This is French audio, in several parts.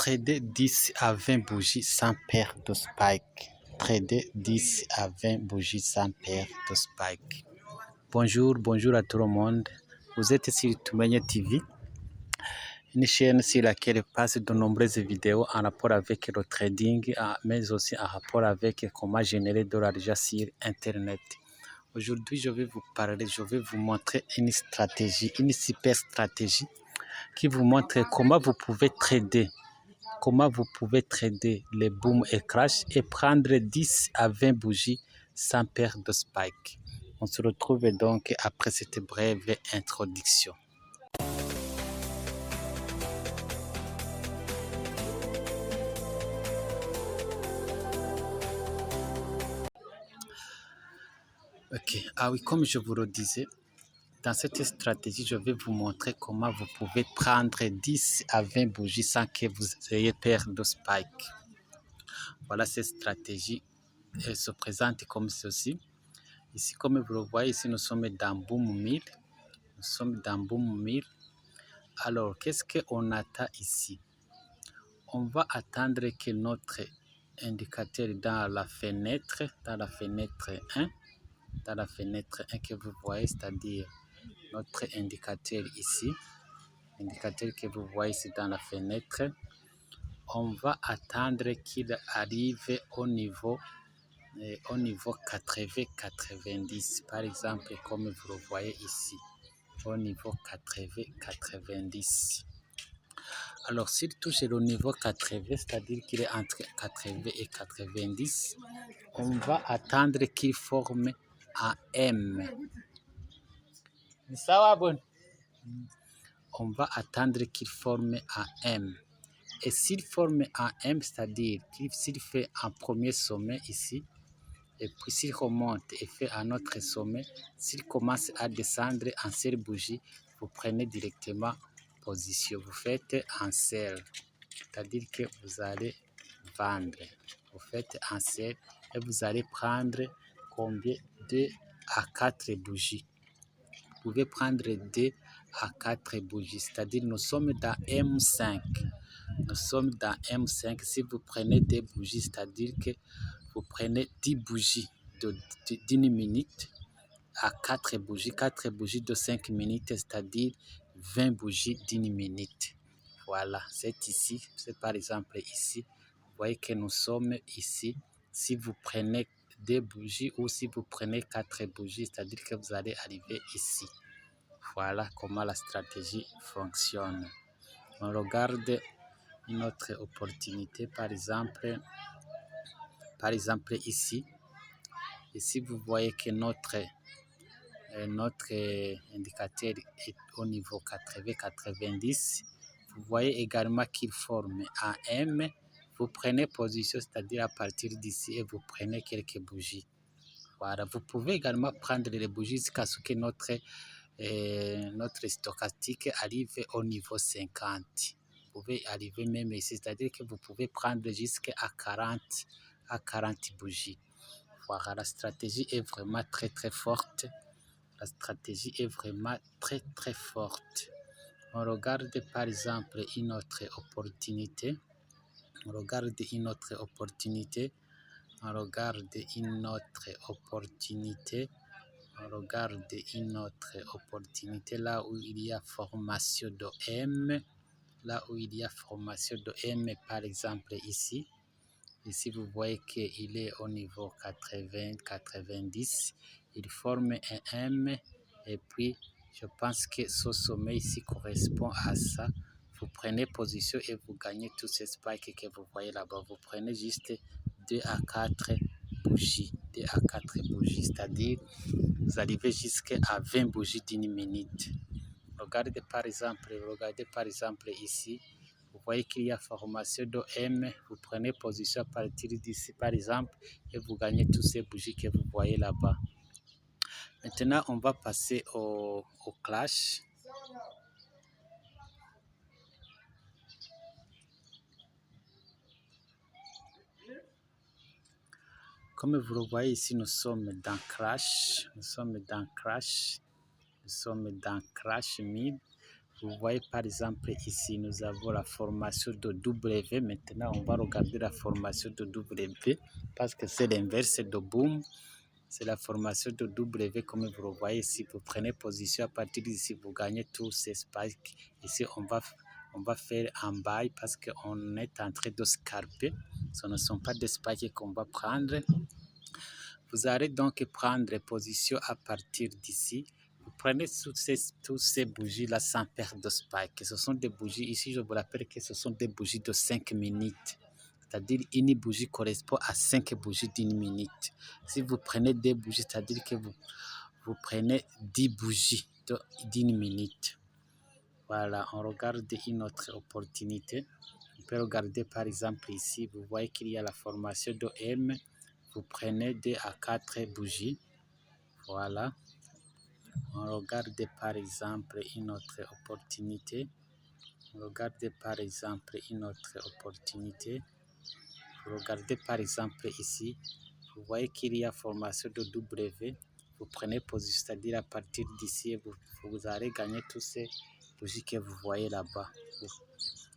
Trader 10 à 20 bougies sans paire de spike. Trader 10 à 20 bougies sans paire de spike. Bonjour à tout le monde. Vous êtes sur Tumenya TV, une chaîne sur laquelle passe de nombreuses vidéos en rapport avec le trading, mais aussi en rapport avec comment générer de l'argent sur Internet. Aujourd'hui, je vais vous montrer une stratégie, une super stratégie qui vous montre comment vous pouvez trader les boom et crash et prendre 10 à 20 bougies sans paire de spike. On se retrouve donc après cette brève introduction. Ok, oui, comme je vous le disais, dans cette stratégie, je vais vous montrer comment vous pouvez prendre 10 à 20 bougies sans que vous ayez paire de spike. Voilà, cette stratégie elle se présente comme ceci. Ici, comme vous le voyez, ici nous sommes dans Boom 1000. Nous sommes dans Boom 1000. Alors, qu'est-ce qu'on attend ici? On va attendre que notre indicateur dans la fenêtre 1, que vous voyez, c'est-à-dire notre indicateur ici, indicateur que vous voyez ici dans la fenêtre, on va attendre qu'il arrive au niveau 80-90, par exemple, comme vous le voyez ici, au niveau 80-90. Alors, s'il touche le niveau 80, c'est-à-dire qu'il est entre 80 et 90, on va attendre qu'il forme un M. On va attendre qu'il forme un M. Et s'il forme un M, c'est-à-dire s'il fait un premier sommet ici, et puis s'il remonte et fait un autre sommet, s'il commence à descendre en seule bougie, vous prenez directement position. Vous faites un sell, c'est-à-dire que vous allez vendre. Vous faites un sell et vous allez prendre combien? 2 à 4 bougies. Vous pouvez prendre 2 à 4 bougies, c'est-à-dire nous sommes dans M5. Nous sommes dans M5. Si vous prenez des bougies, c'est-à-dire que vous prenez 10 bougies d'une minute à 4 bougies de 5 minutes, c'est-à-dire 20 bougies d'une minute. Voilà, c'est ici, c'est par exemple ici. Vous voyez que nous sommes ici. Si vous prenez 2 bougies ou si vous prenez 4 bougies, c'est-à-dire que vous allez arriver ici. Voilà comment la stratégie fonctionne. On regarde une autre opportunité, par exemple ici. Ici, vous voyez que notre indicateur est au niveau 80-90. Vous voyez également qu'il forme un M. Vous prenez position, c'est-à-dire à partir d'ici, et vous prenez quelques bougies. Voilà. Vous pouvez également prendre les bougies jusqu'à ce que notre stochastique arrive au niveau 50. Vous pouvez arriver même ici, c'est-à-dire que vous pouvez prendre jusqu'à 40 bougies. Voilà, la stratégie est vraiment très très forte. La stratégie est vraiment très très forte. On regarde par exemple une autre opportunité. On regarde une autre opportunité là où il y a formation de M. Par exemple ici. Ici, vous voyez qu'il est au niveau 80-90. Il forme un M. Et puis, je pense que ce sommet ici correspond à ça. Vous prenez position et vous gagnez tous ces spikes que vous voyez là-bas. Vous prenez juste 2 à 4 bougies. 2 à 4 bougies, c'est-à-dire vous arrivez jusqu'à 20 bougies d'une minute. Regardez par exemple ici. Vous voyez qu'il y a formation de M. Vous prenez position à partir d'ici, par exemple, et vous gagnez tous ces bougies que vous voyez là-bas. Maintenant, on va passer au clash. Comme vous le voyez ici, nous sommes dans Crash. Nous sommes dans Crash 1000. Vous voyez par exemple ici, nous avons la formation de W. Maintenant, on va regarder la formation de W parce que c'est l'inverse de boom. C'est la formation de W comme vous le voyez ici. Vous prenez position à partir d'ici, vous gagnez tous ces spikes. Ici, on va faire un bail parce qu'on est en train de scalper. Ce ne sont pas des spikes qu'on va prendre. Vous allez donc prendre position à partir d'ici. Vous prenez toutes ces bougies-là sans perdre de spike. Ce sont des bougies, ici je vous rappelle que ce sont des bougies de 5 minutes. C'est-à-dire une bougie correspond à 5 bougies d'une minute. Si vous prenez des bougies, c'est-à-dire que vous prenez 10 bougies d'une minute. Voilà, on regarde une autre opportunité. On peut regarder par exemple ici, vous voyez qu'il y a la formation de M. Vous prenez 2 à 4 bougies. Voilà. On regarde par exemple une autre opportunité. Regardez par exemple une autre opportunité. Regardez par exemple ici. Vous voyez qu'il y a formation de W. Vous prenez position, c'est-à-dire à partir d'ici, vous allez gagner tous ces bougies que vous voyez là-bas.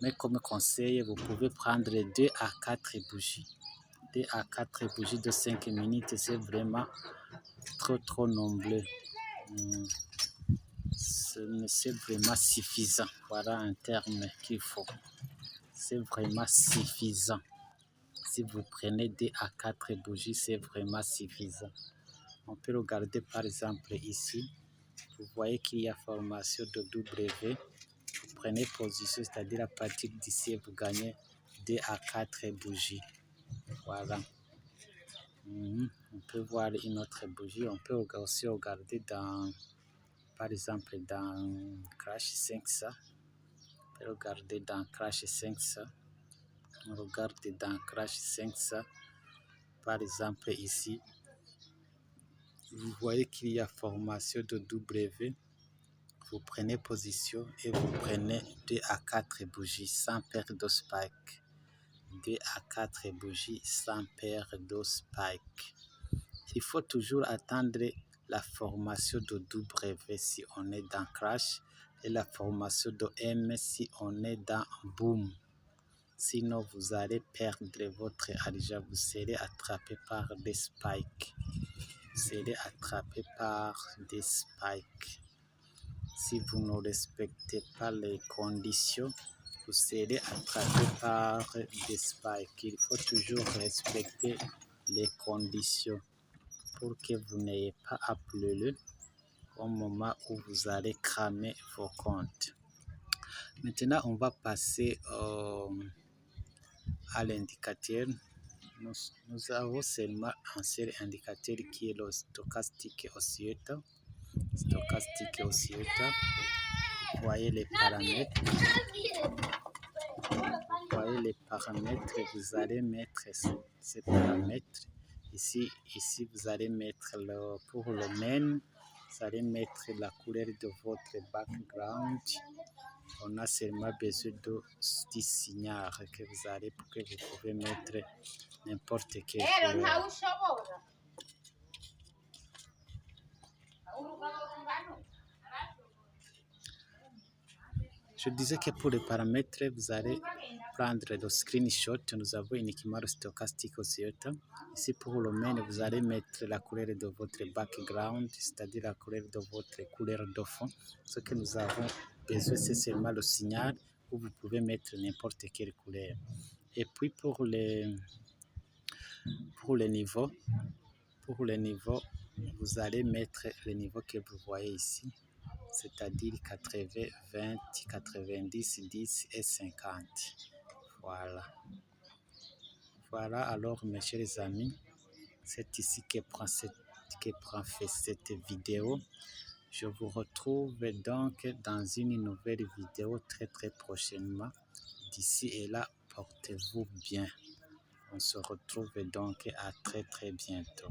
Mais comme conseil, vous pouvez prendre 2 à 4 bougies. 2 à 4 bougies de 5 minutes, c'est vraiment trop nombreux. C'est vraiment suffisant. Voilà un terme qu'il faut. C'est vraiment suffisant. Si vous prenez 2 à 4 bougies, c'est vraiment suffisant. On peut regarder par exemple ici. Vous voyez qu'il y a formation de W. Vous prenez position, c'est-à-dire à partir d'ici, vous gagnez 2 à 4 bougies. Voilà. On peut voir une autre bougie. On peut aussi regarder dans, par exemple, dans Crash 500. On peut regarder dans Crash 500. On regarde dans Crash 500. Par exemple, ici, vous voyez qu'il y a formation de W. Vous prenez position et vous prenez 2 à 4 bougies sans perdre de spike. 2 à 4 bougies sans perdre de spike. Il faut toujours attendre la formation de W si on est dans Crash et la formation de M si on est dans Boom. Sinon, vous allez perdre votre argent. Vous serez attrapé par des spikes. Vous serez attrapé par des spikes. Si vous ne respectez pas les conditions, vous serez attrapé par des spikes. Il faut toujours respecter les conditions pour que vous n'ayez pas à pleurer au moment où vous allez cramer vos comptes. Maintenant, on va passer à l'indicateur. Nous avons seulement un seul indicateur qui est le stochastique oscillator. Stochastique oscillator. Vous voyez les paramètres. Vous voyez les paramètres. Vous allez mettre ces paramètres. Ici, vous allez mettre pour le main, vous allez mettre la couleur de votre background. On a seulement besoin du signal que vous pouvez mettre n'importe quelle couleur. Je disais que pour les paramètres, vous allez prendre le screenshot. Nous avons uniquement le stochastique oscillator. Ici, pour le main, vous allez mettre la couleur de votre background, c'est-à-dire la couleur de votre couleur de fond. Ce que nous avons besoin, c'est seulement le signal où vous pouvez mettre n'importe quelle couleur. Et puis, pour les niveaux, vous allez mettre le niveau que vous voyez ici, c'est-à-dire 80, 20, 90, 10 et 50. Voilà. Voilà alors mes chers amis, c'est ici que prend cette vidéo. Je vous retrouve donc dans une nouvelle vidéo très prochainement. D'ici et là, portez-vous bien. On se retrouve donc à très bientôt.